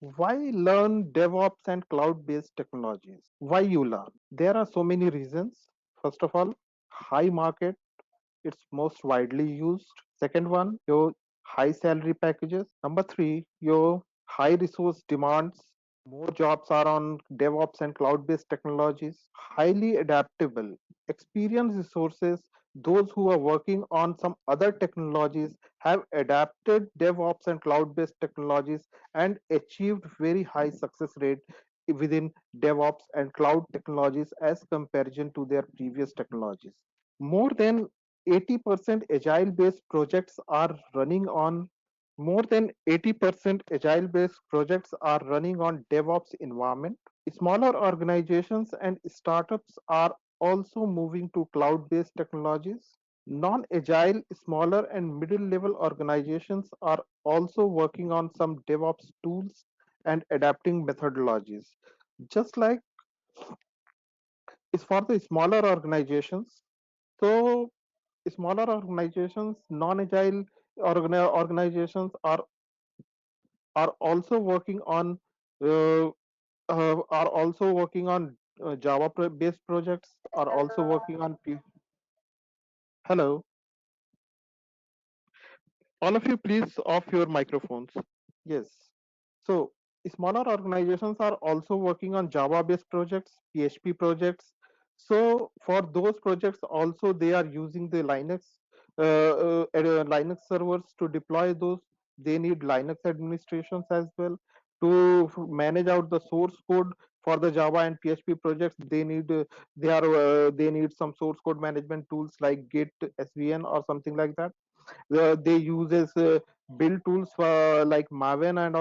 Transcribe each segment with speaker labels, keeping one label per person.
Speaker 1: Why learn DevOps and cloud-based technologies? Why you learn? There are so many reasons. First of all, high market, it's most widely used. Second one, your high salary packages. Number three, your high resource demands. More jobs are on DevOps and cloud-based technologies. Highly adaptable, experienced resources. Those who are working on some other technologies have adapted DevOps and cloud-based technologies and achieved very high success rate within DevOps and cloud technologies as comparison to their previous technologies. More than 80% agile based projects are running on more than 80% agile based projects are running on DevOps environment. Smaller organizations and startups are also moving to cloud based technologies. Non agile, smaller, and middle level organizations are also working on some DevOps tools and adapting methodologies. Just like it's for the smaller organizations. So smaller organizations, non-agile organizations are also working on uh, Java based projects. Are also working on hello, all of you, please off your microphones. Yes. So smaller organizations are also working on Java based projects, PHP projects. So for those projects also they are using the Linux servers to deploy those. They need Linux administrations as well to manage out the source code for the Java and PHP projects. They need some source code management tools like Git, SVN, or something like that. They uses build tools for like Maven and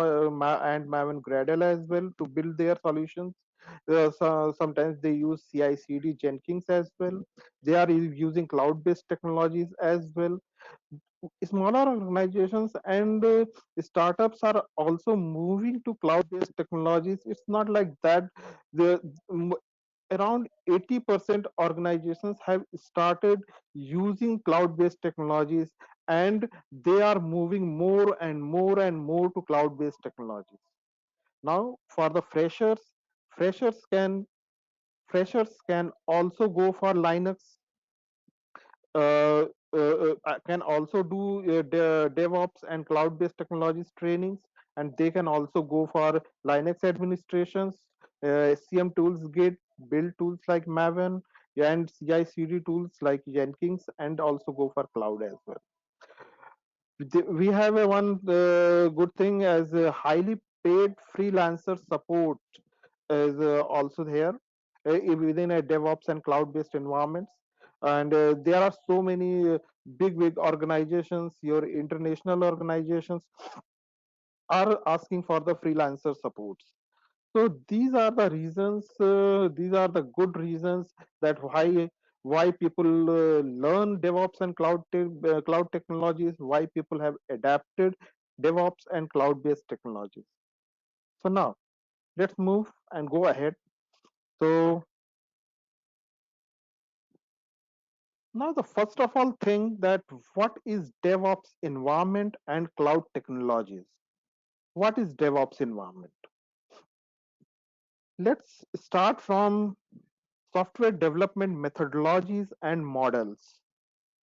Speaker 1: Maven Gradle as well to build their solutions. Sometimes they use CI/CD Jenkins as well. They are using cloud-based technologies as well. Smaller organizations and startups are also moving to cloud-based technologies. It's not like that. The around 80% organizations have started using cloud-based technologies, and they are moving more and more and more to cloud-based technologies. Now for the freshers can freshers can also go for Linux, uh, can also do DevOps and cloud-based technologies trainings, and they can also go for Linux administrations, SCM tools, Git, build tools like Maven, and CI/CD tools like Jenkins, and also go for cloud as well. We have a one good thing as a highly paid freelancer support is also here within a DevOps and cloud-based environments. And there are so many big organizations, your international organizations are asking for the freelancer supports. So these are the reasons, these are the good reasons that why people learn DevOps and cloud technologies, why people have adapted DevOps and cloud-based technologies. So now let's move and go ahead. So now the first of all thing that what is DevOps environment and cloud technologies? What is DevOps environment? Let's start from software development methodologies and models.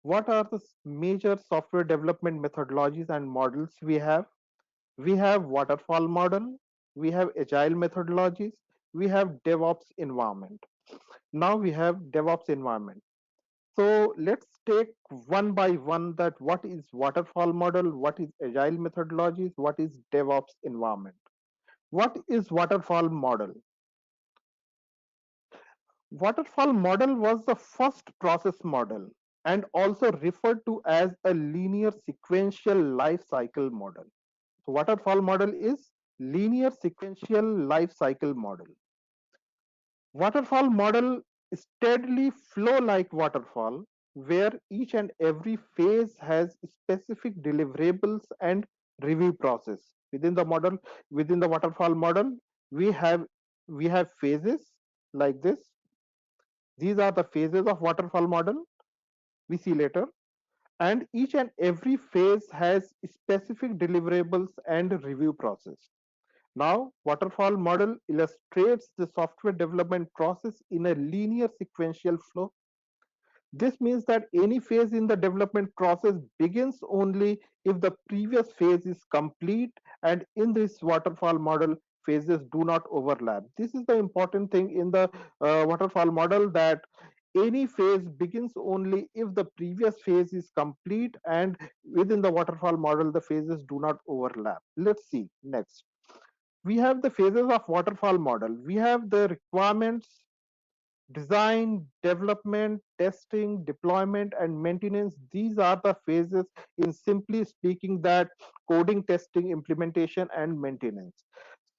Speaker 1: What are the major software development methodologies and models we have? We have waterfall model, we have agile methodologies, we have DevOps environment. Now we have DevOps environment. So let's take one by one that what is waterfall model, what is agile methodologies, what is DevOps environment. What is waterfall model? Waterfall model was the first process model and also referred to as a linear sequential life cycle model. So waterfall model is linear sequential life cycle model. Waterfall model steadily flow like waterfall, where each and every phase has specific deliverables and review process. Within the waterfall model, we have we have phases like this. These are the phases of waterfall model. We see later, and each and every phase has specific deliverables and review process. Now, waterfall model illustrates the software development process in a linear sequential flow. This means that any phase in the development process begins only if the previous phase is complete, and in this waterfall model, phases do not overlap. This is the important thing in the waterfall model, that any phase begins only if the previous phase is complete, and within the waterfall model, the phases do not overlap. Let's see next. We have the phases of waterfall model. We have the requirements, design, development, testing, deployment, and maintenance. These are the phases, in simply speaking, that coding, testing, implementation, and maintenance.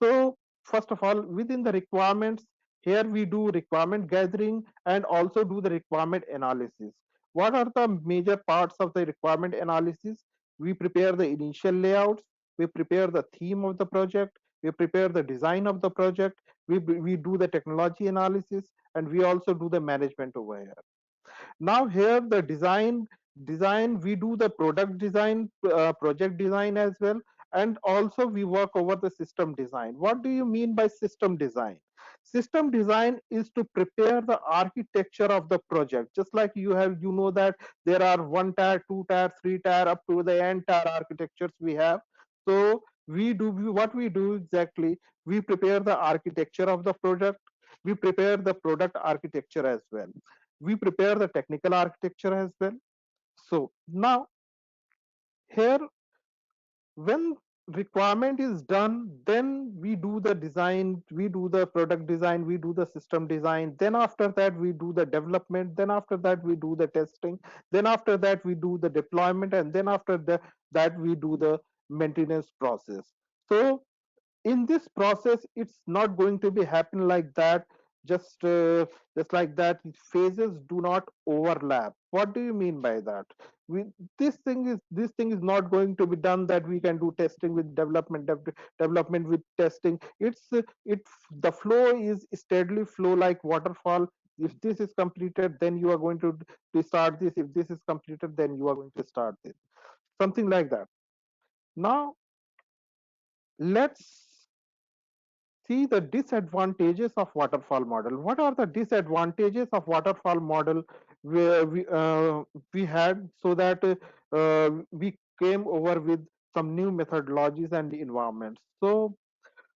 Speaker 1: So, first of all, within the requirements, here we do requirement gathering and also do the requirement analysis. What are the major parts of the requirement analysis? We prepare the initial layouts, we prepare the theme of the project, we prepare the design of the project, we do the technology analysis, and we also do the management over here. Now here the design we do the product design, project design as well, and also we work over the system design. What do you mean by system design? System design is to prepare the architecture of the project. Just like you know that there are 1 tier, 2 tier, 3 tier, up to the n-tier architectures we have. So what we do exactly, we prepare the architecture of the product, we prepare the product architecture as well, we prepare the technical architecture as well. So now here, when requirement is done, then we do the design, we do the product design, we do the system design, then after that we do the development, then after that we do the testing, then after that we do the deployment, and then after that we do the maintenance process. So in this process, it's not going to be happen like that, just just like that. Phases do not overlap. What do you mean by that? we this thing is not going to be done that we can do testing with development, development with testing. It The flow is steadily flow like waterfall. If this is completed, then you are going to start this. If this is completed, then you are going to start this, something like that. Now let's see the disadvantages of waterfall model. What are the disadvantages of waterfall model where we had, so that we came over with some new methodologies and environments. So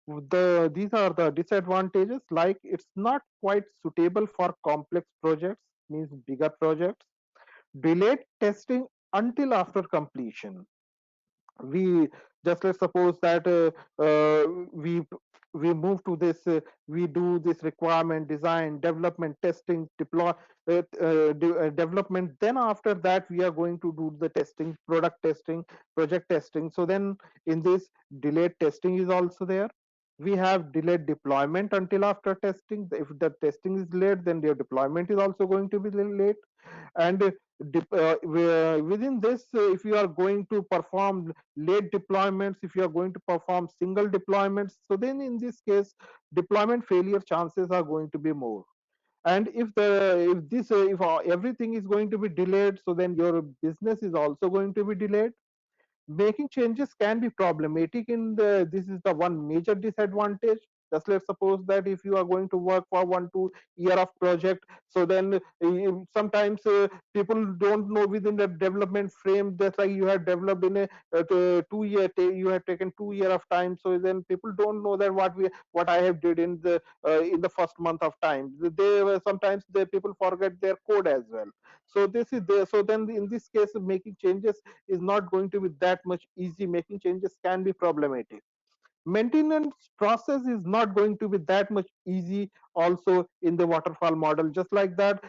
Speaker 1: these are the disadvantages, like it's not quite suitable for complex projects, means bigger projects. Delayed testing until after completion. We just, let's suppose that we move to this, we do this requirement design, development, testing, deploy, development, then after that we are going to do the testing, product testing, project testing. So then in this, delayed testing is also there. We have delayed deployment until after testing. If the testing is late, then your deployment is also going to be late. And within this, if you are going to perform late deployments, if you are going to perform single deployments, so then in this case, deployment failure chances are going to be more. And if everything is going to be delayed, so then your business is also going to be delayed. Making changes can be problematic in the this is the one major disadvantage. Just let's suppose that if you are going to work for 1 2 year of project, so then sometimes people don't know within the development frame. That's like you have developed in a 2 year, you have taken 2 year of time, so then people don't know that what I have did in the first month of time. Sometimes the people forget their code as well. So this is there. So then in this case, making changes is not going to be that much easy. Making changes can be problematic. Maintenance process is not going to be that much easy also in the waterfall model. Just like that,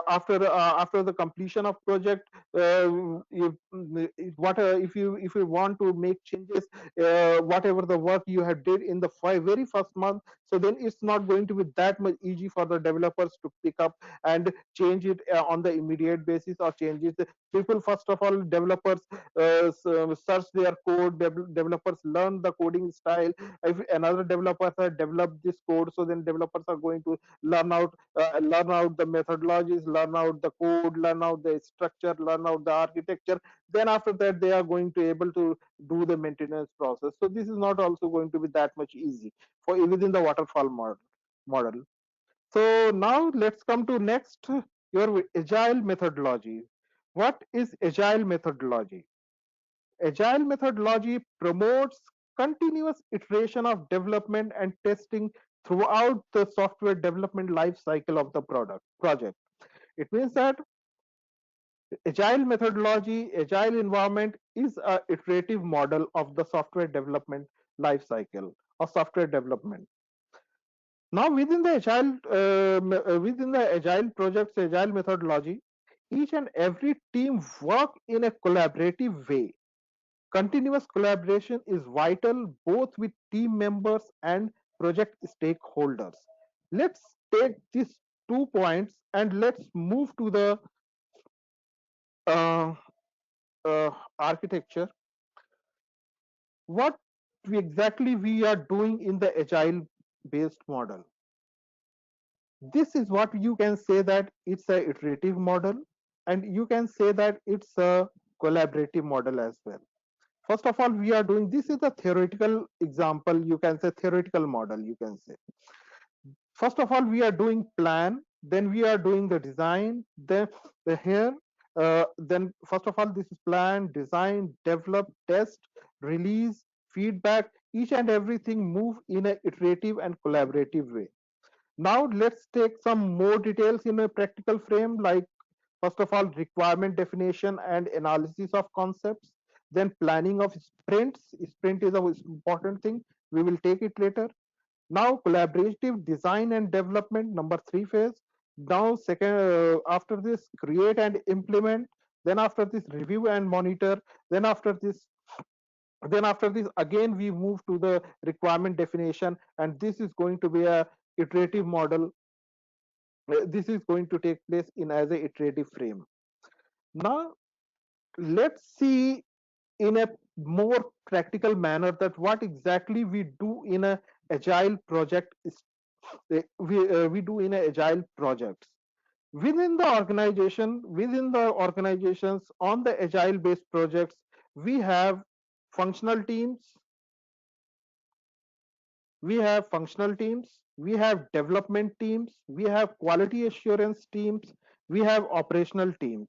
Speaker 1: after the completion of project, if you want to make changes, whatever the work you have did in the very first month, so then it's not going to be that much easy for the developers to pick up and change it on the immediate basis, or change it. People, first of all, developers search their code, developers learn the coding style. If another developer has developed this code, So then developers are going to learn out the methodologies, learn out the code, learn out the structure, learn out the architecture. Then after that they are going to able to do the maintenance process. So this is not also going to be that much easy for within the waterfall model. So now let's come to next, your agile methodology. What is agile methodology? Agile methodology promotes continuous iteration of development and testing throughout the software development life cycle of the product project. It means that agile methodology, agile environment is a iterative model of the software development life cycle or software development. Now within the agile projects, agile methodology, each and every team work in a collaborative way. Continuous collaboration is vital both with team members and project stakeholders. Let's take these 2 points and let's move to the uh, architecture. What exactly we are doing in the agile based model? This is what you can say that it's a iterative model, and you can say that it's a collaborative model as well. First of all, we are doing, this is a theoretical example, you can say theoretical model, you can say. First of all, we are doing plan, then we are doing the design, then here then first of all, this is plan, design, develop, test, release, feedback. Each and everything move in a iterative and collaborative way. Now let's take some more details in a practical frame, like first of all, requirement definition and analysis of concepts, then planning of sprints. Sprint is an important thing, we will take it later. Now collaborative design and development, number 3 phase. Now second, after this, create and implement. Then after this, review and monitor. Then after this, again we move to the requirement definition, and this is going to be a iterative model. This is going to take place in as a iterative frame. Now let's see in a more practical manner that what exactly we do in a agile project is, we do in a agile projects within the organizations on the agile based projects. We have functional teams, we have development teams, we have quality assurance teams, we have operational teams.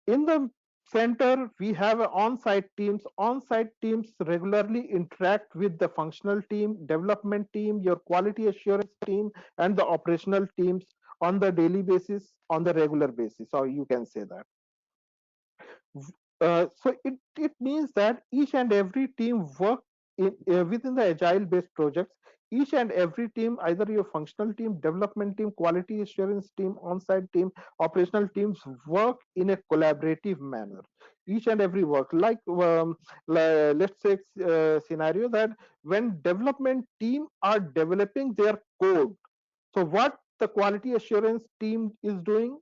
Speaker 1: In the center, we have on-site teams. On-site teams regularly interact with the functional team, development team, your quality assurance team, and the operational teams on the daily basis, on the regular basis, or you can say that. So it means that each and every team work within the agile based projects. Each and every team, either your functional team, development team, quality assurance team, on-site team, operational teams, work in a collaborative manner. Each and every work, like let's say scenario that when development team are developing their code, so what the quality assurance team is doing,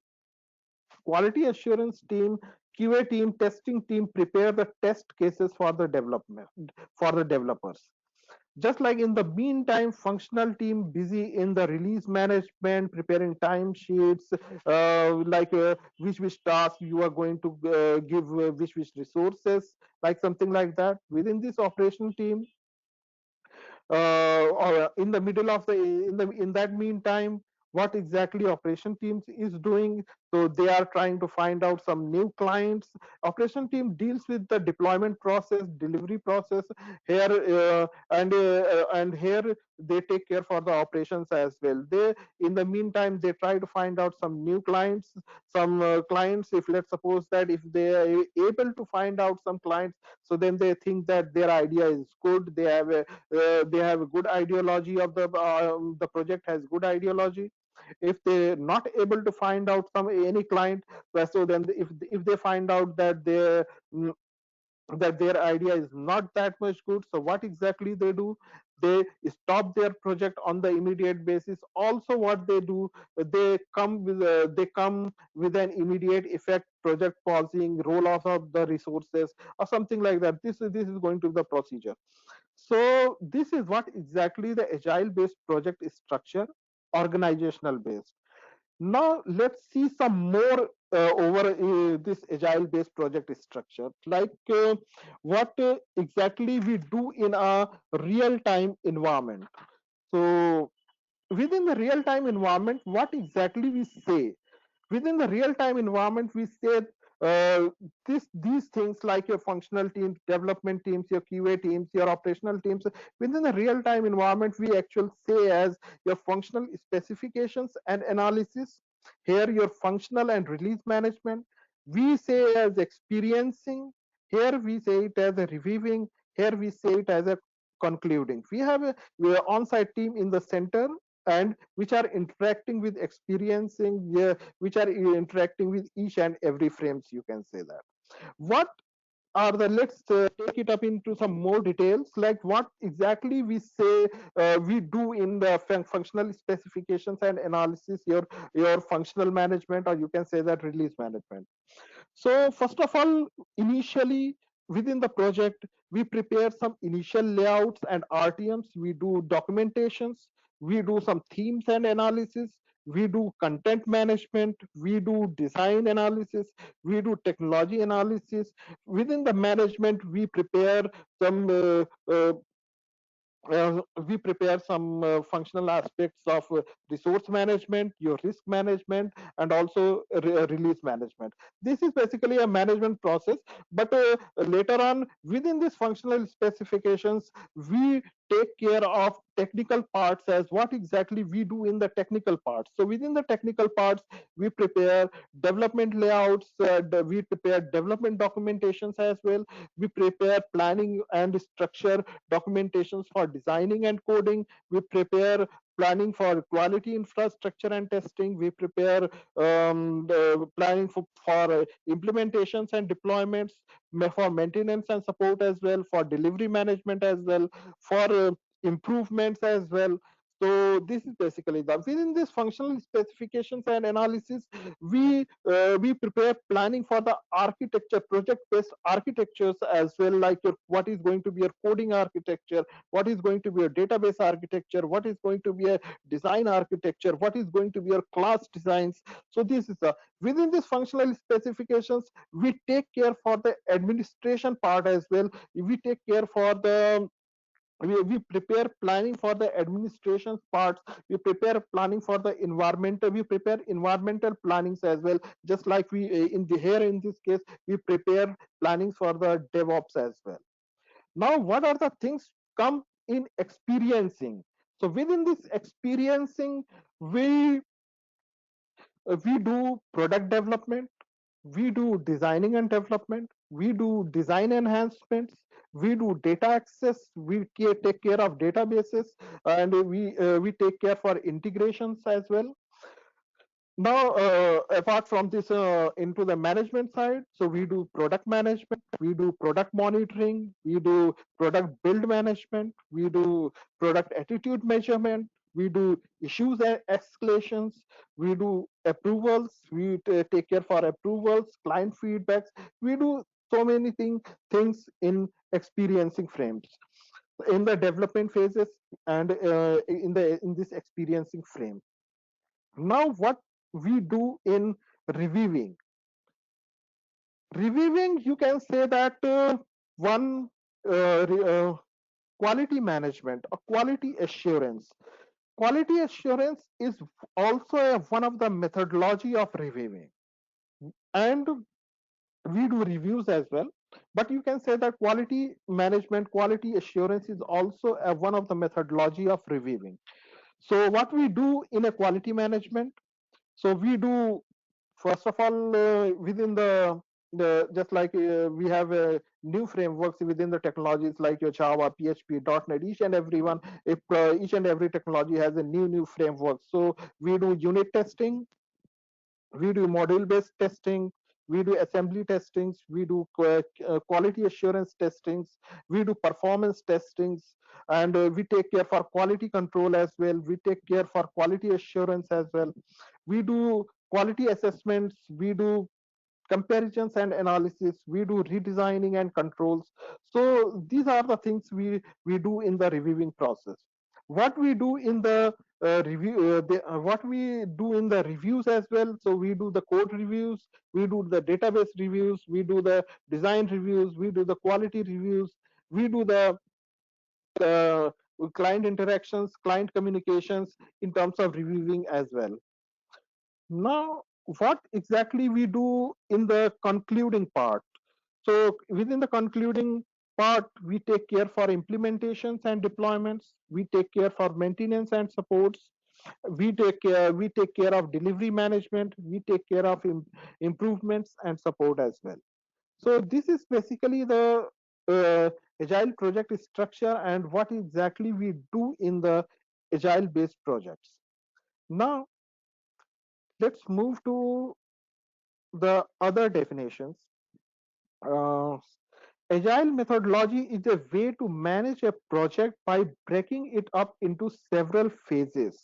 Speaker 1: quality assurance team, QA team, testing team prepare the test cases for the development, for the developers. Just like in the meantime, functional team busy in the release management, preparing timesheets, which task you are going to give, which resources, like something like that. Within this operational team, or in the middle of the in that meantime, what exactly operation teams is doing, so they are trying to find out some new clients. Operation team deals with the deployment process, delivery process here, and here they take care for the operations as well. They, in the meantime, they try to find out some new clients, some clients. If let's suppose that if they are able to find out some clients, so then they think that their idea is good, they have a good ideology of the project has good ideology. If they're not able to find out some any client, so then if they find out that that their idea is not that much good, so what exactly they do, they stop their project on the immediate basis. Also what they do, they come with an immediate effect, project pausing, roll off of the resources or something like that. This is going to be the procedure. So this is what exactly the agile based project structure, organizational based. Now let's see some more over this agile based project structure, like what exactly we do in a real time environment. So within the real time environment, what exactly we say? Within the real time environment, we say uh, these things like your functional teams, development teams, your QA teams, your operational teams. Within the real time environment, we actually say as your functional specifications and analysis. Here your functional and release management. We say as experiencing. Here we say it as a reviewing. Here we say it as a concluding. We have on-site team in the center, and which are interacting with experiencing, which are interacting with each and every frames, you can say that. What are the, let's take it up into some more details, like what exactly we say we do in the functional specifications and analysis, your functional management, or you can say that release management. So first of all, initially within the project, we prepare some initial layouts and RTMs. We do documentations. We do some themes and analysis. We do content management. We do design analysis. We do technology analysis. Within the management, we prepare some functional aspects of resource management, your risk management, and also release management. This is basically a management process, but later on within these functional specifications, we take care of technical parts, as what exactly we do in the technical parts. So within the technical parts, we prepare development layouts, we prepare development documentations as well. We prepare planning and structure documentations for designing and coding. We prepare planning for quality infrastructure and testing. We prepare planning for implementations and deployments, for maintenance and support as well, for delivery management as well, for improvements as well. So this is basically that. Within this functional specifications and analysis, we prepare planning for the architecture, project based architectures as well, like what is going to be your coding architecture, what is going to be your database architecture, what is going to be a design architecture, what is going to be your class designs. So this is within these functional specifications, we take care for the administration part as well. We take care for the we prepare planning for the administration parts. We prepare planning for the environmental, we prepare environmental plannings as well, just like we in the here in this case, we prepare plannings for the DevOps as well. Now what are the things come in experiencing? So within this experiencing, we we do product development, we do designing and development, we do design enhancements, we do data access, we take care of databases, and we take care for integrations as well. Now apart from this, into the management side, so we do product management, we do product monitoring, we do product build management, we do product attitude measurement, we do issues escalations, we do approvals, we take care for approvals, client feedbacks. We do so many things in experiencing frames, in the development phases, and in this experiencing frame. Now what we do in reviewing, you can say that one quality management or quality assurance. Quality assurance is also one of the methodology of reviewing, and we do reviews as well, but you can say that quality management, quality assurance is also one of the methodology of reviewing. So what we do in a quality management, so we do, first of all, within the just like we have new frameworks within the technologies, like your Java, PHP, .NET, each and every one, if each and every technology has a new framework. So we do unit testing, we do module based testing, we do assembly testings, we do quality assurance testings, we do performance testings, and we take care for quality control as well, we take care for quality assurance as well, we do quality assessments, we do comparisons and analysis, we do redesigning and controls. So these are the things we do in the reviewing process. What we do in the what we do in the reviews as well, so we do the code reviews, we do the database reviews, we do the design reviews, we do the quality reviews, we do the uh, client interactions, client communications in terms of reviewing as well. Now, what exactly we do in the concluding part? So within the concluding part, we take care for implementations and deployments. We take care for maintenance and supports. We take care of delivery management. We take care of improvements and support as well. So this is basically the agile project structure and what exactly we do in the agile based projects. Now let's move to the other definitions. Uh, Agile methodology is a way to manage a project by breaking it up into several phases.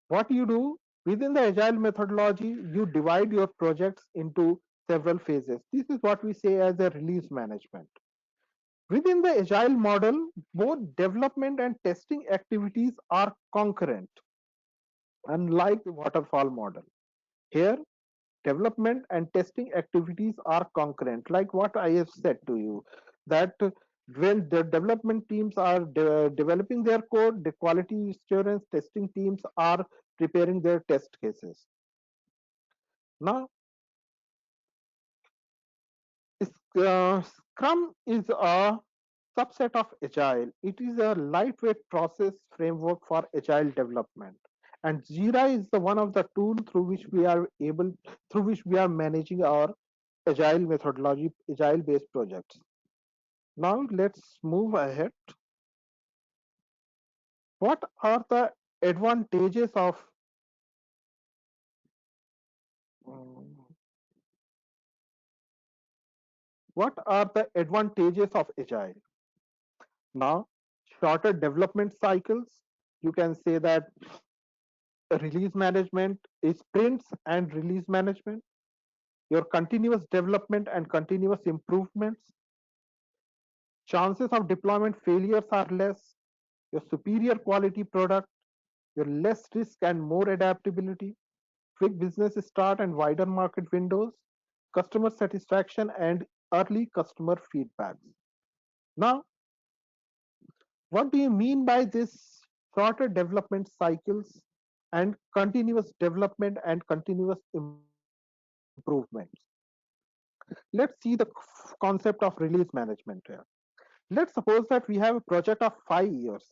Speaker 1: What you do within the agile methodology, you divide your projects into several phases. This is what we say as a release management. Within the agile model, both development and testing activities are concurrent, unlike the waterfall model. Here, development and testing activities are concurrent, like what I have said to you, that when the development teams are developing their code, the quality assurance testing teams are preparing their test cases. Now, Scrum is a subset of Agile. It is a lightweight process framework for Agile development. And Jira is the one of the tool through which we are managing our Agile methodology, Agile based projects. Now let's move ahead. What are the advantages of um, what are the advantages of Agile? Now, shorter development cycles. You can say that release management is sprints and release management, your continuous development and continuous improvements, chances of deployment failures are less, your superior quality product, your less risk and more adaptability, quick business start and wider market windows, customer satisfaction and early customer feedbacks. Now, what do you mean by this shorter development cycles and continuous development and continuous improvements? Let's see the concept of release management here. Let's suppose that we have a project of 5 years.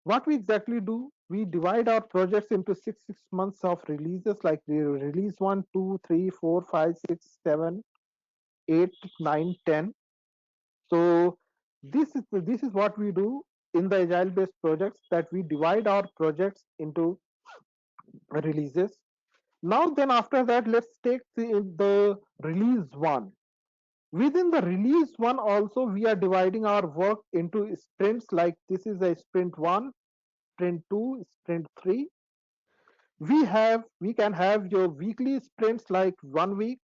Speaker 1: What we exactly do, we divide our projects into six months of releases, like we release 1, 2, 3, 4, 5, 6, 7, 8, 9, 10. So this is what we do in the agile based projects, that we divide our projects into releases. Now then after that, let's take the release one. Within the release one also, we are dividing our work into sprints, like this is a sprint 1, sprint 2, sprint 3. We can have your weekly sprints like 1 week,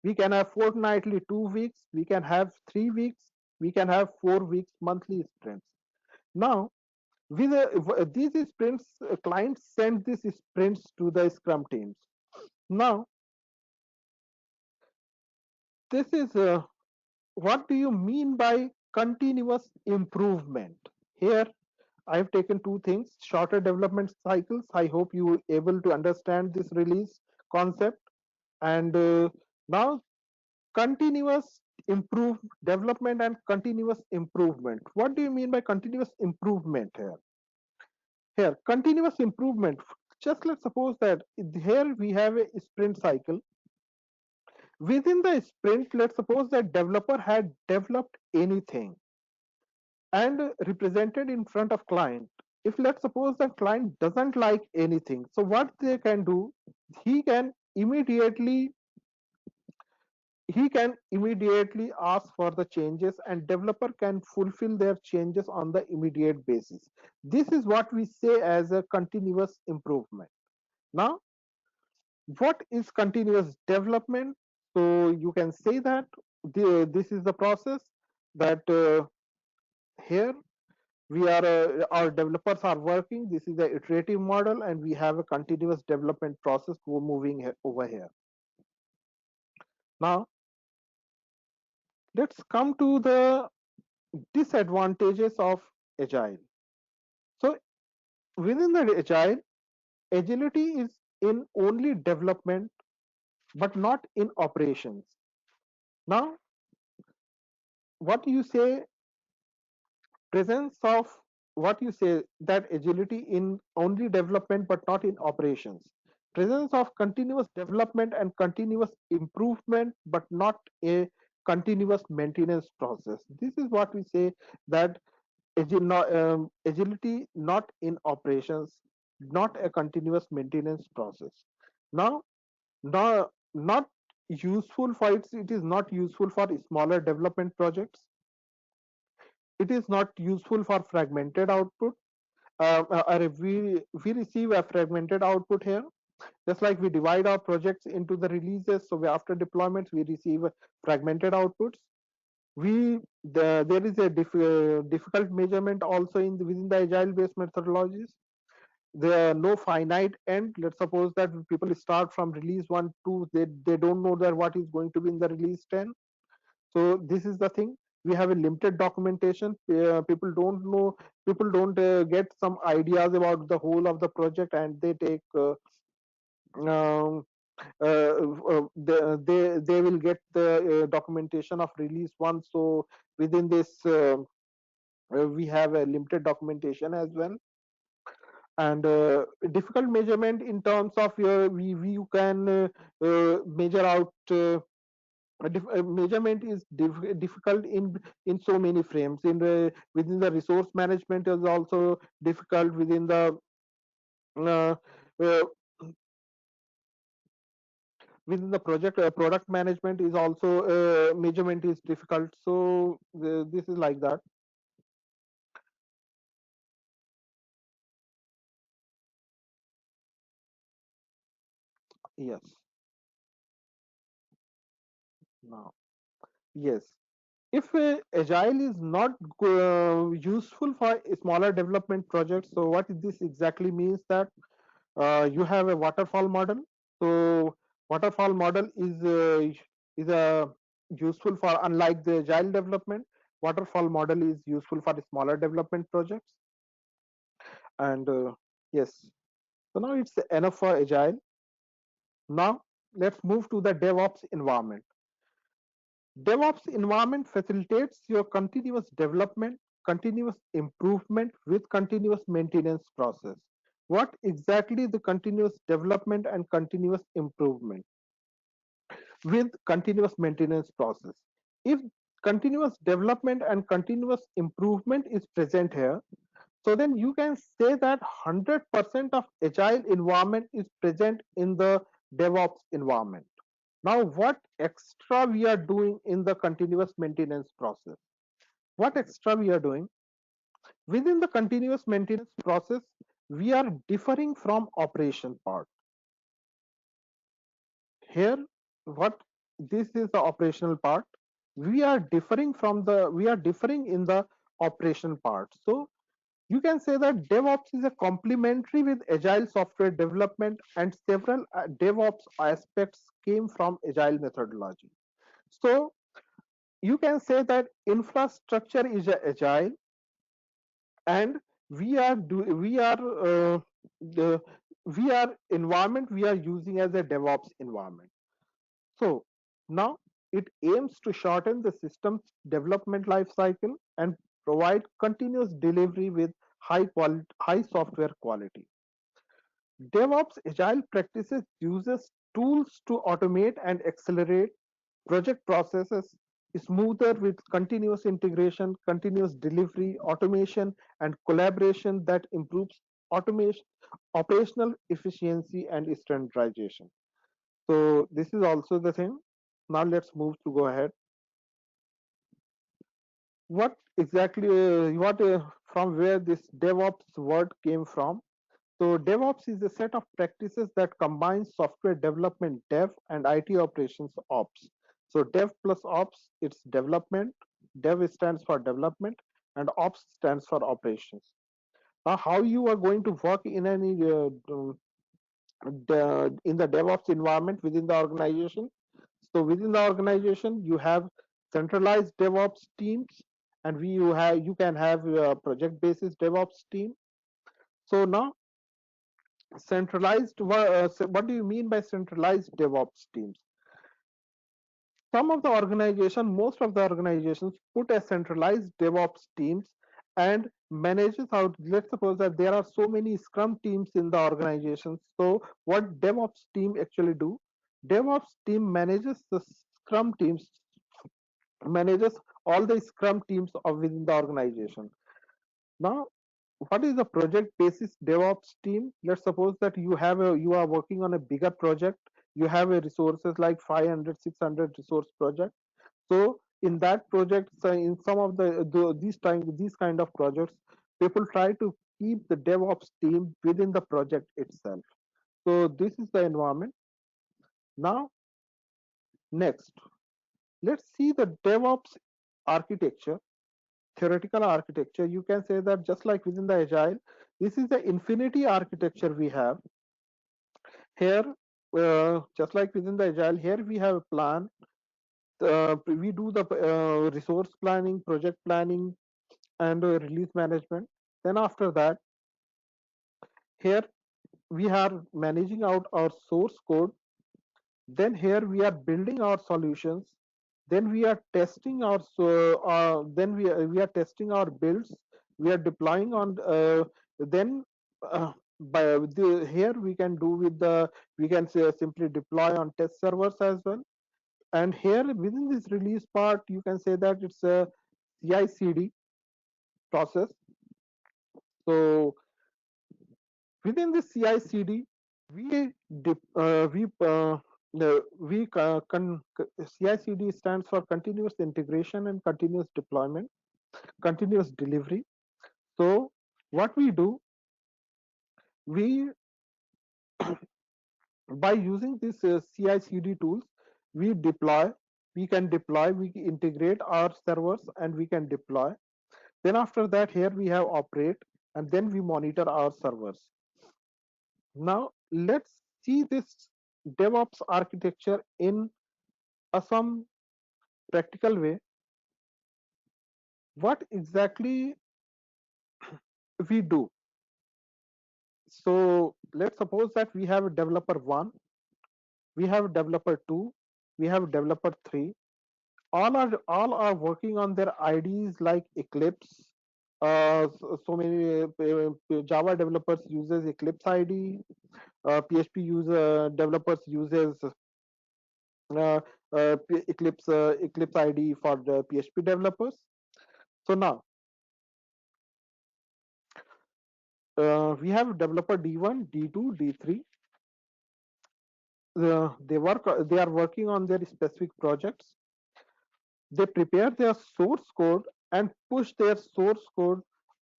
Speaker 1: we can have fortnightly 2 weeks, we can have 3 weeks, we can have 4 weeks monthly sprints. Now with these sprints, clients send these sprints to the scrum teams. Now this is what do you mean by continuous improvement? Here I have taken two things: shorter development cycles. I hope you able to understand this release concept. And now continuous improve development and continuous improvement. What do you mean by continuous improvement here? Here, continuous improvement. Just let's suppose that here we have a sprint cycle. Within the sprint, let's suppose that developer had developed anything and represented in front of client. If let's suppose that client doesn't like anything, so what they can do, he can immediately he can immediately ask for the changes and developer can fulfill their changes on the immediate basis. This is what we say as a continuous improvement. Now, what is continuous development? So you can say that this is the process that here we are our developers are working. This is the iterative model and we have a continuous development process moving over here. Now let's come to the disadvantages of agile. So within the agile, agility is in only development but not in operations. Now what you say, presence of what you say, that agility in only development but not in operations, presence of continuous development and continuous improvement but not a continuous maintenance process. This is what we say, that agility not in operations, not a continuous maintenance process. Now, not useful for it is not useful for smaller development projects. It is not useful for fragmented output. We receive a fragmented output here, just like we divide our projects into the releases. So after deployments we receive fragmented outputs. There is a difficult measurement also within the agile based methodologies. There are no finite end. Let's suppose that people start from release 1 2, they don't know that what is going to be in the release 10. So this is the thing, we have a limited documentation. People don't get some ideas about the whole of the project and they take um, they will get the documentation of release 1. So within this we have a limited documentation as well. And difficult measurement in terms of you can measure out measurement is difficult in so many frames. Within the resource management is also difficult. Within the uh, uh, within the product management is also measurement is difficult. So this is like that. Yes. Now, yes, if agile is not useful for smaller development projects, so what this exactly means, that you have a waterfall model. So waterfall model is a useful for, unlike the agile development, waterfall model is useful for smaller development projects. And yes, so now it's enough for agile. Now let's move to the DevOps environment. DevOps environment facilitates your continuous development, continuous improvement with continuous maintenance process. What exactly the continuous development and continuous improvement with continuous maintenance process? If continuous development and continuous improvement is present here, so then you can say that 100% of agile environment is present in the DevOps environment. Now, what extra we are doing in the continuous maintenance process? What extra we are doing? Within the continuous maintenance process, we are differing from operation part. Here, what this is the operational part. We are differing in the operation part. So you can say that DevOps is a complementary with agile software development, and several DevOps aspects came from agile methodology. So you can say that infrastructure is agile, and we are do we are the we are environment we are using as a DevOps environment. So now it aims to shorten the system's development life cycle and provide continuous delivery with high software quality. DevOps agile practices uses tools to automate and accelerate project processes smoother with continuous integration, continuous delivery, automation, and collaboration that improves automation, operational efficiency, and standardization. So this is also the thing. Now let's move to go ahead. What exactly, from where this DevOps word came from? So DevOps is a set of practices that combines software development dev and IT operations ops. So dev plus ops, it's development. Dev stands for development and ops stands for operations. Now, how you are going to work in any in the DevOps environment within the organization? So within the organization, you have centralized DevOps teams, and you can have project basis DevOps team. So now centralized, what do you mean by centralized DevOps teams? Some of the organization, most of the organizations put a centralized DevOps teams and manages out. Let's suppose that there are so many Scrum teams in the organization. So what DevOps team actually do? DevOps team manages the Scrum teams, manages all the Scrum teams of within the organization. Now, what is the project basis DevOps team? Let's suppose that you are working on a bigger project. You have a resources like 500, 600 resource project. So in that project, so in some of these kind of projects, people try to keep the DevOps team within the project itself. So this is the environment. Now, next, let's see the DevOps architecture, theoretical architecture. You can say that just like within the Agile, this is the infinity architecture we have here. Just like within the Agile, here we have a plan. We do the resource planning, project planning, and release management. Then after that, here we are managing out our source code. Then here we are building our solutions. Then we are testing we are testing our builds. We are deploying on then by here we can do with the we can say simply deploy on test servers as well. And here within this release part, you can say that it's a CI/CD process. So within the CI/CD, we CI/CD stands for continuous integration and continuous deployment, continuous delivery. So what we do, we by using this CI/CD tools, we deploy, we integrate our servers and we can deploy. Then after that, here we have operate, and then we monitor our servers. Now let's see this DevOps architecture in some practical way. What exactly we do? So let's suppose that we have a developer 1, we have developer 2, we have developer 3. All are working on their IDs like Eclipse. So many Java developers uses Eclipse ID. PHP user developers uses uh, Eclipse ID for the PHP developers. So now we have developer D1, D2, D3. They are working on their specific projects. They prepare their source code and push their source code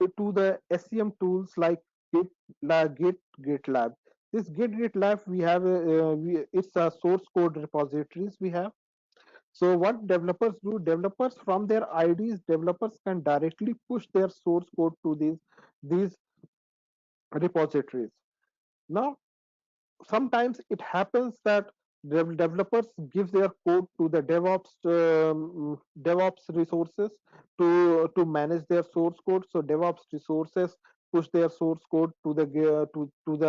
Speaker 1: to the SCM tools like GitLab. This GitLab we have it's a source code repositories we have. So what developers do? Developers from their IDs, developers can directly push their source code to these repositories. Now sometimes it happens that developers give their code to the DevOps resources to manage their source code. So DevOps resources push their source code to the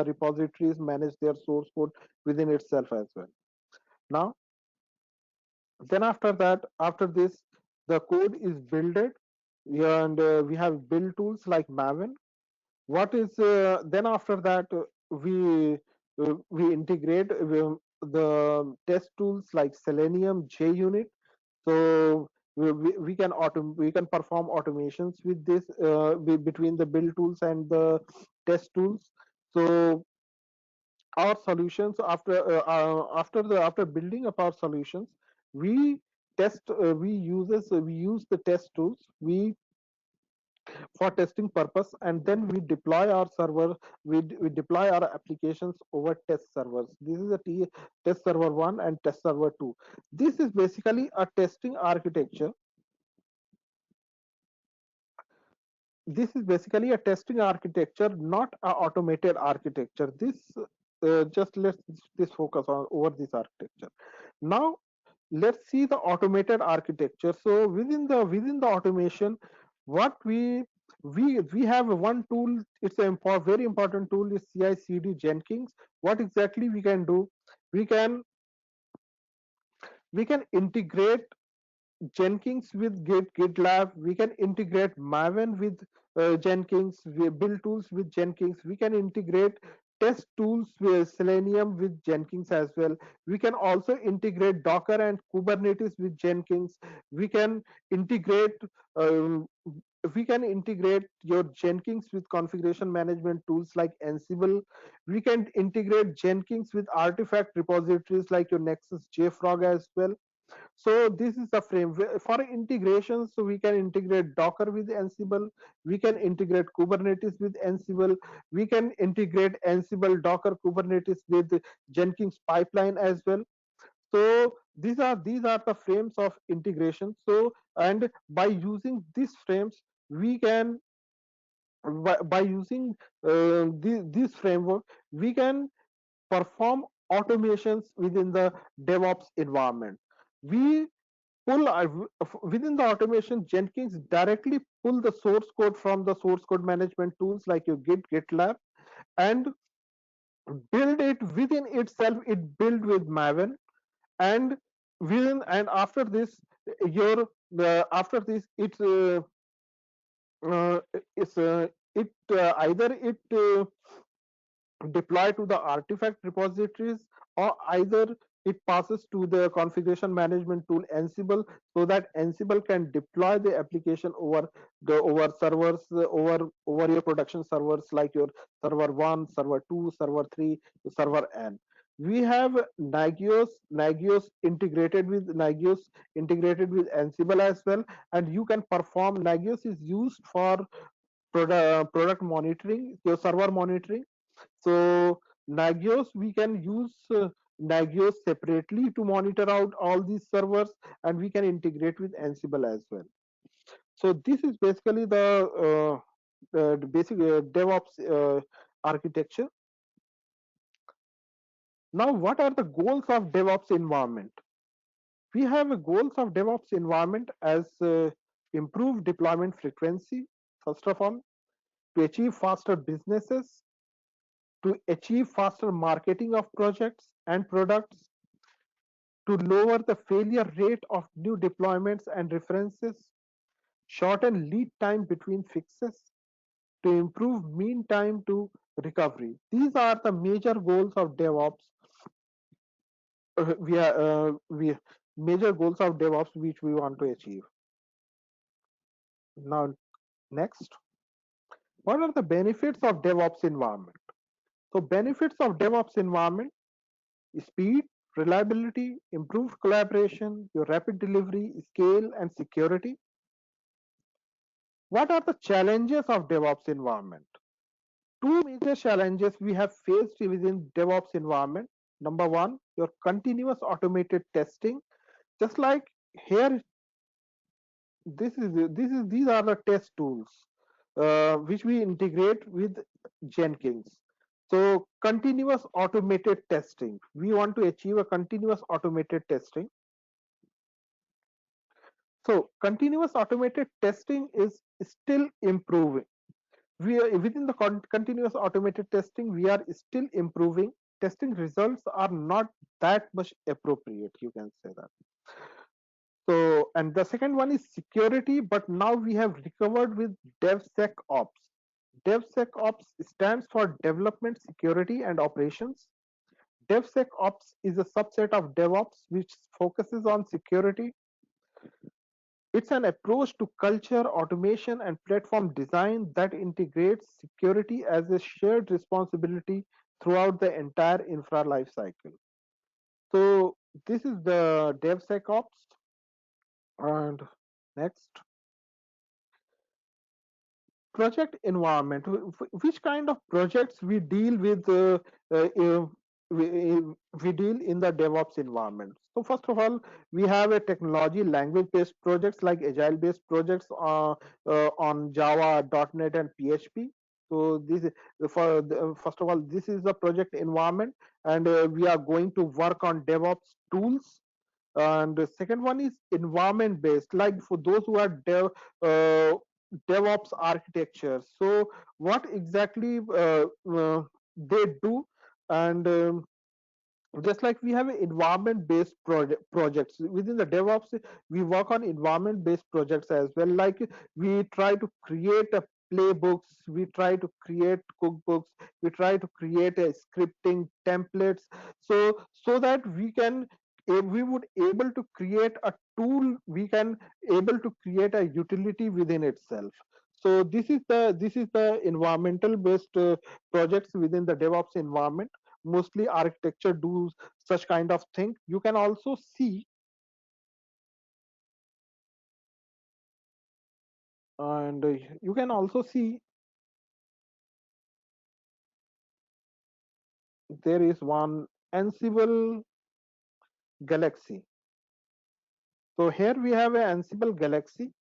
Speaker 1: repositories, manage their source code within itself as well. Now then after that, after this, the code is builded, and we have build tools like Maven. What is then after that, we integrate the test tools like Selenium, JUnit. So we can perform automations with this between the build tools and the test tools. So our solutions, after building up our solutions, We we use the test tools we for testing purpose, and then we deploy our server, we deploy our applications over test servers. This is a test server 1 and test server 2. This is basically a testing architecture. This is basically a testing architecture, not a automated architecture. This just let's this focus on over this architecture. Now let's see the automated architecture. So within the automation, what we have one tool. It's a very important tool is CI/CD Jenkins. What exactly we can do? We can we can integrate Jenkins with GitLab. We can integrate Maven with Jenkins. We build tools with Jenkins. We can integrate test tools with Selenium with Jenkins as well. We can also integrate Docker and Kubernetes with Jenkins. We can integrate um, we can integrate your Jenkins with configuration management tools like Ansible. We can integrate Jenkins with artifact repositories like your Nexus JFrog as well. So this is the frame for integration. So we can integrate Docker with Ansible. We can integrate Kubernetes with Ansible. We can integrate Ansible, Docker, Kubernetes with Jenkins pipeline as well. So these are the frames of integration. So and by using these frames, we can by using this framework, we can perform automations within the DevOps environment. We pull within the automation, Jenkins directly pull the source code from the source code management tools like your Git, GitLab, and build it within itself. It build with Maven, and within and after this, your after this, uh, it's it either it deploy to the artifact repositories, or either it passes to the configuration management tool Ansible, so that Ansible can deploy the application over servers, over your production servers like your server 1, server 2, server 3, server n. We have Nagios integrated with Ansible as well, and you can perform. Nagios is used for product monitoring, your server monitoring. So Nagios, we can use Nagios separately to monitor out all these servers, and we can integrate with Ansible as well. So this is basically the basic DevOps architecture. Now, what are the goals of DevOps environment? We have a goals of DevOps environment as improve deployment frequency, first of all, to achieve faster businesses, to achieve faster marketing of projects and products, to lower the failure rate of new deployments and references, shorten lead time between fixes, to improve mean time to recovery. These are the major goals of DevOps. We major goals of DevOps which we want to achieve. Now, next, what are the benefits of DevOps environment? So, benefits of DevOps environment: speed, reliability, improved collaboration, your rapid delivery, scale, and security. What are the challenges of DevOps environment? Two major challenges we have faced within DevOps environment. Number one, your continuous automated testing. Just like here, these are the test tools which we integrate with Jenkins. So continuous automated testing. We want to achieve a continuous automated testing. So continuous automated testing is still improving. We are within the continuous automated testing, we are still improving. Testing results are not that much appropriate, you can say that. So, and the second one is security, but now we have recovered with DevSecOps. DevSecOps stands for Development Security and Operations. DevSecOps is a subset of DevOps which focuses on security. It's an approach to culture, automation, and platform design that integrates security as a shared responsibility throughout the entire infra lifecycle. So This is the DevSecOps. And next, project environment. Which kind of projects we deal with? Uh, uh, we, we deal in the DevOps environment. So first of all, we have a technology language-based projects like Agile-based projects on Java, .NET, and PHP. So this is first of all, this is the project environment, and we are going to work on DevOps tools. And the second one is environment based, like for those who are DevOps architecture. So what exactly they do, and just like we have environment based projects within the DevOps, we work on environment based projects as well. Like we try to create a playbooks, we try to create cookbooks, we try to create a scripting templates, so that we would able to create a tool, we can able to create a utility within itself. So this is the environmental based projects within the DevOps environment. Mostly architecture do such kind of thing. You can also see, and you can also see there is one Ansible Galaxy. So here we have a Ansible Galaxy.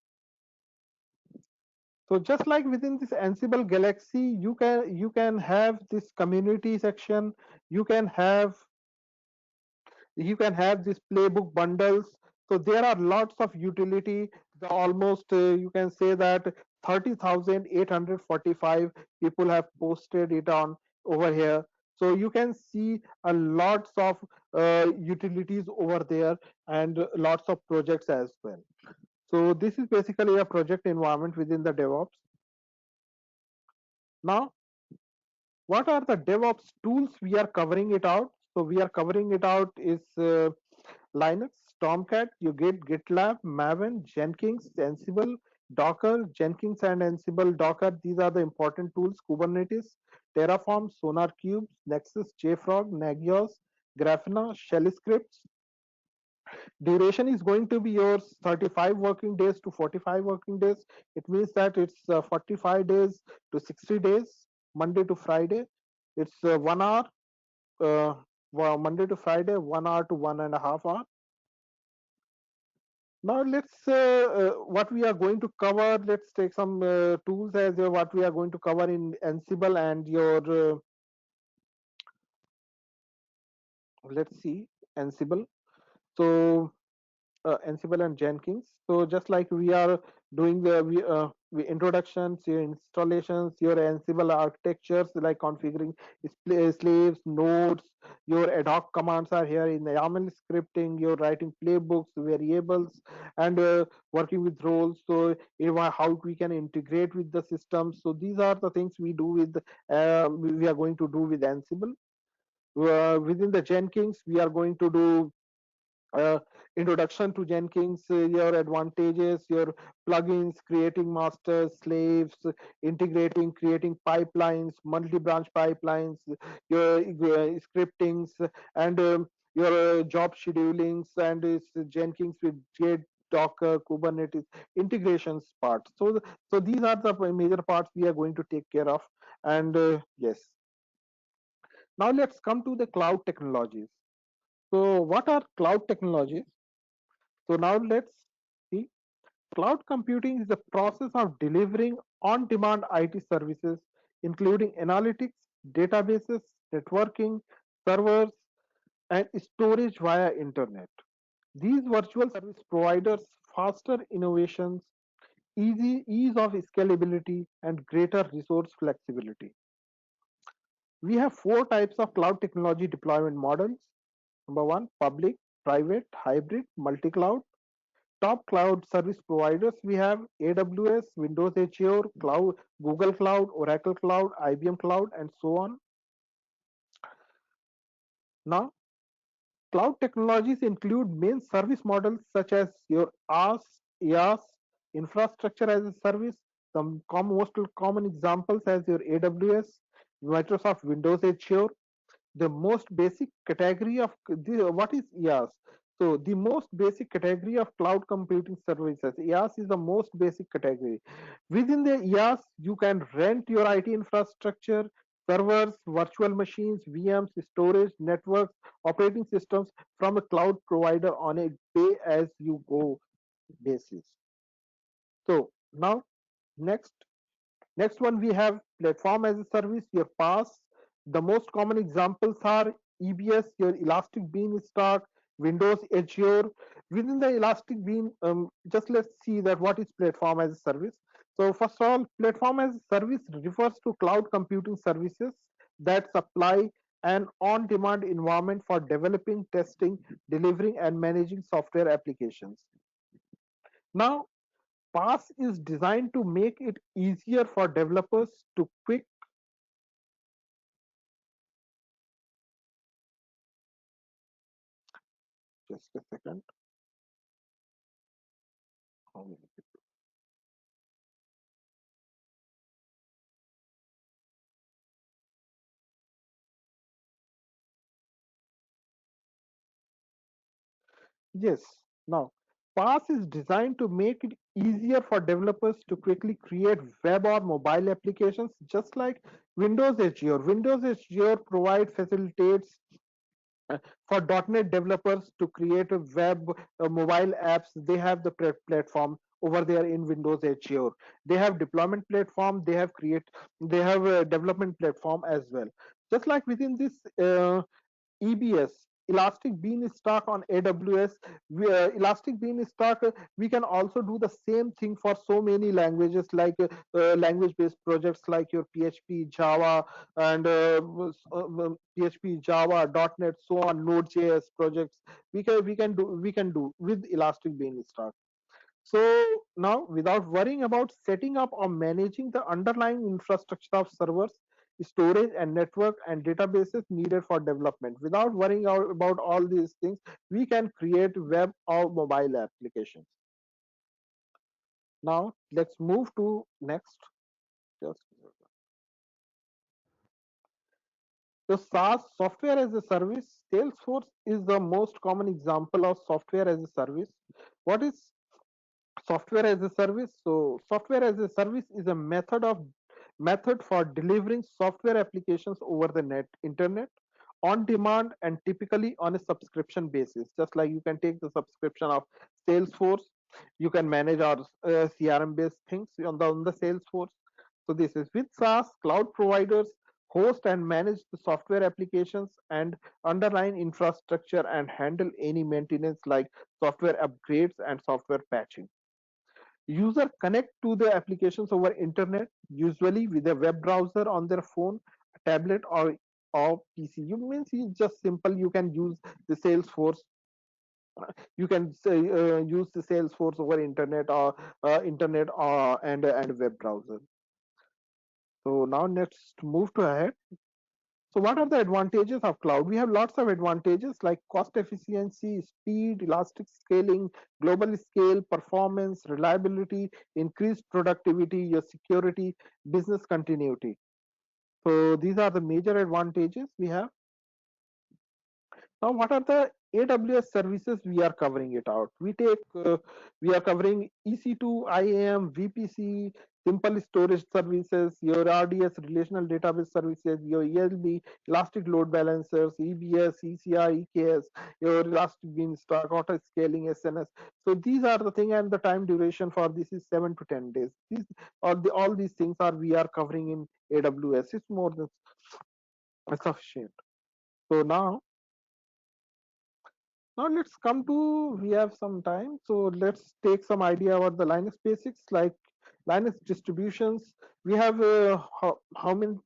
Speaker 1: So just like within this Ansible Galaxy, you can have this community section. You can have this playbook bundles. So there are lots of utility. The almost you can say that 30,845 people have posted it on over here. So you can see a lots of utilities over there, and lots of projects as well. So this is basically a project environment within the DevOps. Now, what are the DevOps tools we are covering it out? So we are covering it out is Linux, Tomcat, you get GitLab, Maven, Jenkins, Ansible, Docker, Jenkins and Ansible, Docker. These are the important tools. Kubernetes, Terraform, SonarQube, Nexus, JFrog, Nagios, Grafana, Shell scripts. Duration is going to be yours 35 working days to 45 working days. It means that it's 45 days to 60 days, Monday to Friday. It's 1 hour, well, Monday to Friday, 1 hour to 1.5 hour. Now let's what we are going to cover. Let's take some tools as what we are going to cover in Ansible and your let's see Ansible. So Ansible and Jenkins. So just like we are doing introductions, your installations, your Ansible architectures like configuring slaves, nodes, your ad hoc commands are here in the YAML scripting, you're writing playbooks, variables, and working with roles. So how we can integrate with the system. So these are the things we do with, we are going to do with Ansible. Within the Jenkins, we are going to do uh, introduction to Jenkins, your advantages, your plugins, creating masters, slaves, integrating, creating pipelines, multi-branch pipelines, your scriptings, and your job schedulings, and Jenkins with Git, Docker, Kubernetes integrations part. So these are the major parts we are going to take care of. And yes, now let's come to the cloud technologies. So what are cloud technologies? So now let's see. Cloud computing is the process of delivering on-demand IT services, including analytics, databases, networking, servers, and storage via internet. These virtual service providers faster innovations, ease of scalability, and greater resource flexibility. We have four types of cloud technology deployment models. Number one, public, private, hybrid, multi-cloud. Top cloud service providers we have AWS, Windows Azure, Cloud, Google Cloud, Oracle Cloud, IBM Cloud, and so on. Now, cloud technologies include main service models such as your IaaS, infrastructure as a service. Some most common examples as your AWS, Microsoft Windows Azure. the most basic category of what is IaaS. So the most basic category of cloud computing services. IaaS is the most basic category. Within the IaaS, you can rent your IT infrastructure, servers, virtual machines, VMs, storage, networks, operating systems from a cloud provider on a pay-as-you-go basis. So now, next Next one we have platform as a service, your PaaS. The most common examples are EBS, your Elastic Beanstalk, Windows Azure. Within the Elastic Bean, just let's see that what is platform as a service. So first of all, platform as a service refers to cloud computing services that supply an on-demand environment for developing, testing, delivering, and managing software applications. Now, PaaS is designed to make it easier for developers to quick just a second. How many people? Yes. Now, PaaS is designed to make it easier for developers to quickly create web or mobile applications, just like Windows Azure. Windows Azure facilitates for .NET developers to create a web mobile apps. They have the platform over there in Windows Azure. They have deployment platform. They have a development platform as well. Just like within this EBS, Elastic Beanstalk on AWS. Elastic Beanstalk, we can also do the same thing for so many languages, like language-based projects like your PHP, Java, and PHP, Java, .NET, so on, Node.js projects. We can do with Elastic Beanstalk. So now, without worrying about setting up or managing the underlying infrastructure of servers, storage, and network and databases needed for development, without worrying about all these things, we can create web or mobile applications. Now, let's move to next. Just so SaaS, software as a service. Salesforce is the most common example of software as a service. What is software as a service? So software as a service is a method for delivering software applications over the internet on demand and typically on a subscription basis. Just like you can take the subscription of Salesforce, you can manage our CRM based things on the Salesforce. So this is with SaaS. Cloud providers host and manage the software applications and underlying infrastructure and handle any maintenance like software upgrades and software patching. User connect to the applications over internet, usually with a web browser on their phone, tablet, or PC. You means it's just simple. You can use the Salesforce. You can say, use the Salesforce over internet and web browser. So now let's move to ahead. So what are the advantages of cloud? We have lots of advantages like cost efficiency, speed, elastic scaling, global scale, performance, reliability, increased productivity, your security, business continuity. So these are the major advantages we have. Now, what are the AWS services we are covering it out? We are covering EC2, IAM, VPC, simple storage services, your RDS, relational database services, your ELB, elastic load balancers, EBS, ECR, EKS, your elastic beanstalk, auto scaling, SNS. So these are the thing, and the time duration for this is 7 to 10 days. All these things are we are covering in AWS. It's more than sufficient. So now let's come to, we have some time, so let's take some idea about the Linux basics like Linux distributions. We have how many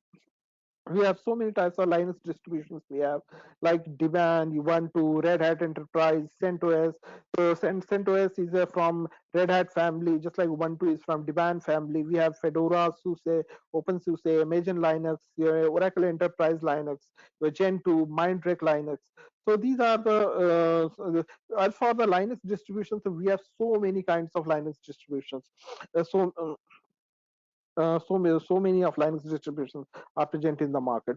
Speaker 1: we have so many types of Linux distributions. We have like Debian, Ubuntu, Red Hat Enterprise, CentOS. So CentOS is from Red Hat family, just like Ubuntu is from Debian family. We have Fedora, SUSE, OpenSUSE, Imagine Linux, Oracle Enterprise Linux, Gentoo, Mindtrek Linux. So these are as for the Linux distributions, we have so many kinds of Linux distributions. So so many of Linux distributions are present in the market.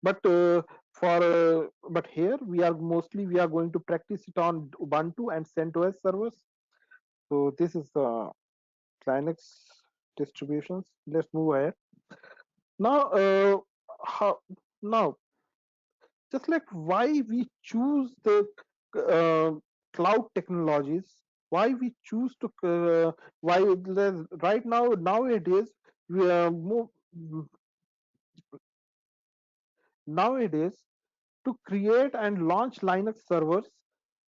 Speaker 1: But but here we are going to practice it on Ubuntu and CentOS servers. So this is the Linux distributions. Let's move ahead. Now, how now just like why we choose the uh, cloud technologies, why we choose to why right now nowadays we are nowadays to create and launch Linux servers,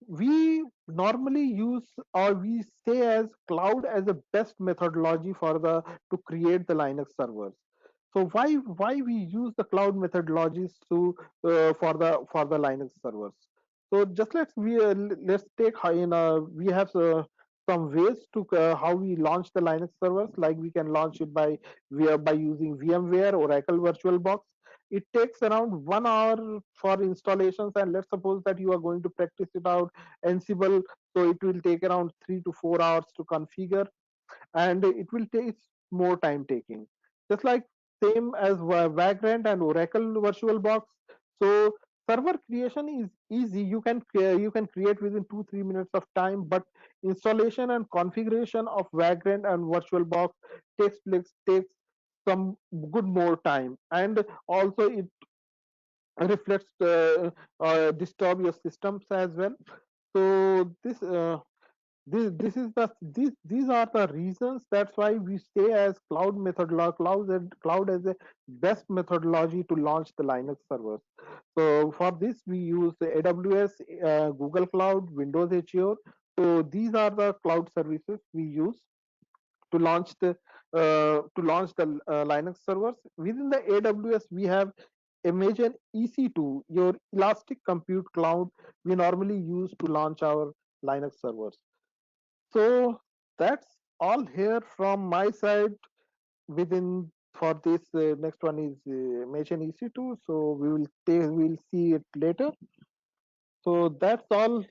Speaker 1: we normally use or we say as cloud as the best methodology for the to create the Linux servers. So why we use the cloud methodologies to for the Linux servers? So just let's take we have some ways to how we launch the Linux servers. Like we can launch it by using VMware, Oracle VirtualBox. It takes around 1 hour for installations, and let's suppose that you are going to practice it out Ansible, so it will take around 3 to 4 hours to configure, and it will take more time taking. Just like same as Vagrant and Oracle VirtualBox. So server creation is easy. You can create within 2 3 minutes of time, but installation and configuration of Vagrant and VirtualBox takes some good more time, and also it reflects disturb your systems as well. So these are the reasons. That's why we stay as cloud as a best methodology to launch the Linux servers. So for this we use the AWS, Google Cloud, Windows Azure. So these are the cloud services we use to launch the Linux servers. Within the AWS, we have Imagine EC2, your Elastic Compute Cloud. We normally use to launch our Linux servers. So that's all here from my side. Within for this next one is Imagine EC2. So we'll see it later. So that's all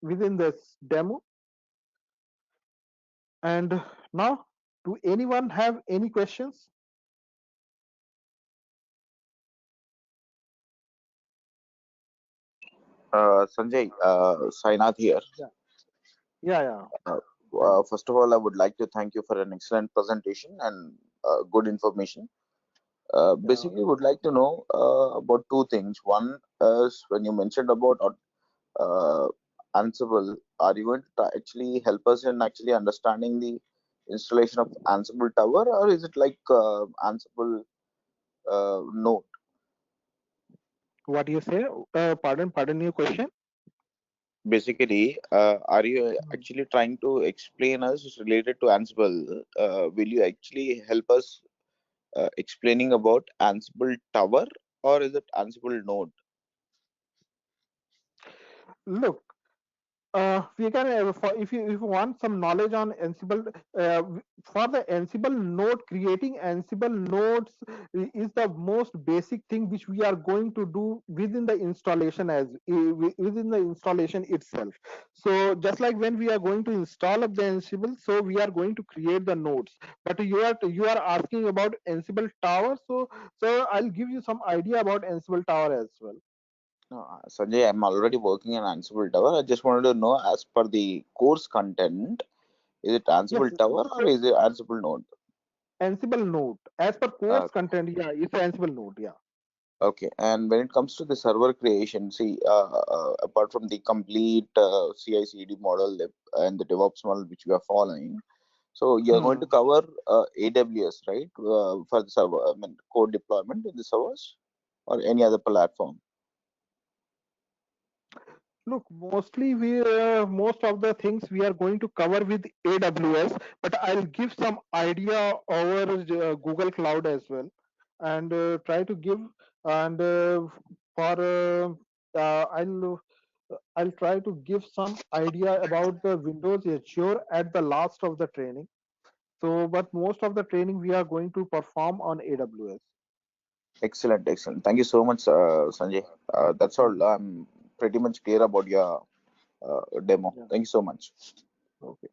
Speaker 1: within this demo. And now, do anyone have any questions?
Speaker 2: Sanjay, Sainath here.
Speaker 1: Yeah, yeah, yeah.
Speaker 2: Uh,
Speaker 1: Tell me.
Speaker 2: First of all, I would like to thank you for an excellent presentation and good information.
Speaker 1: Yeah.
Speaker 2: Basically, would like to know about two things. One is when you mentioned about uh, Ansible, are you going to actually help us in actually understanding the installation of Ansible Tower, or is it like Ansible node?
Speaker 1: What do you say? Pardon your question.
Speaker 2: Basically, are you
Speaker 1: Hmm.
Speaker 2: actually trying to explain us related to Ansible? Will you actually help us explaining about Ansible Tower, or is it Ansible node?
Speaker 1: Look, we can if you want some knowledge on Ansible, for the Ansible node, creating Ansible nodes is the most basic thing which we are going to do within the installation within the installation itself. So just like when we are going to install up the Ansible, so we are going to create the nodes. But you are asking about Ansible Tower, so I'll give you some idea about Ansible Tower as well.
Speaker 2: No, Sanjay, I'm already working on Ansible Tower. I just wanted to know, as per the course content, is it
Speaker 1: Yes,
Speaker 2: Ansible Tower or is it Ansible node?
Speaker 1: Ansible node. As per
Speaker 2: Uh,
Speaker 1: course content, yeah, it's Ansible node, yeah.
Speaker 2: okay, and when it comes to the server creation, see, apart from the complete CI/CD model and the DevOps model which we are following, so you're going
Speaker 1: Hmm.
Speaker 2: to cover AWS, right, for the server, I mean, code deployment in the servers or any other platform?
Speaker 1: Look, most of the things we are going to cover with AWS, but I'll give some idea over Google Cloud as well, and try to give and for I'll try to give some idea about the Windows Azure at the last of the training. So, but most of the training we are going to perform on AWS.
Speaker 2: Excellent, excellent. Thank you so much, Sanjay. That's all.
Speaker 1: Hmm.
Speaker 2: I'm pretty much clear about your demo.
Speaker 1: Yeah.
Speaker 2: Thank you so much.
Speaker 1: Okay.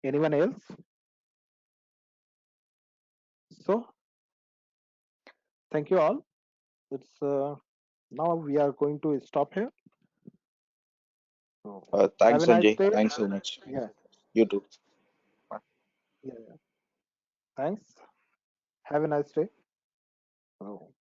Speaker 1: Anyone else? So thank you all. It's now we are going to stop here. So have
Speaker 2: Thanks,
Speaker 1: a nice
Speaker 2: Sanjay.
Speaker 1: day.
Speaker 2: Thanks so much.
Speaker 1: Yeah,
Speaker 2: You too.
Speaker 1: yeah. Thanks. Have a nice day. So.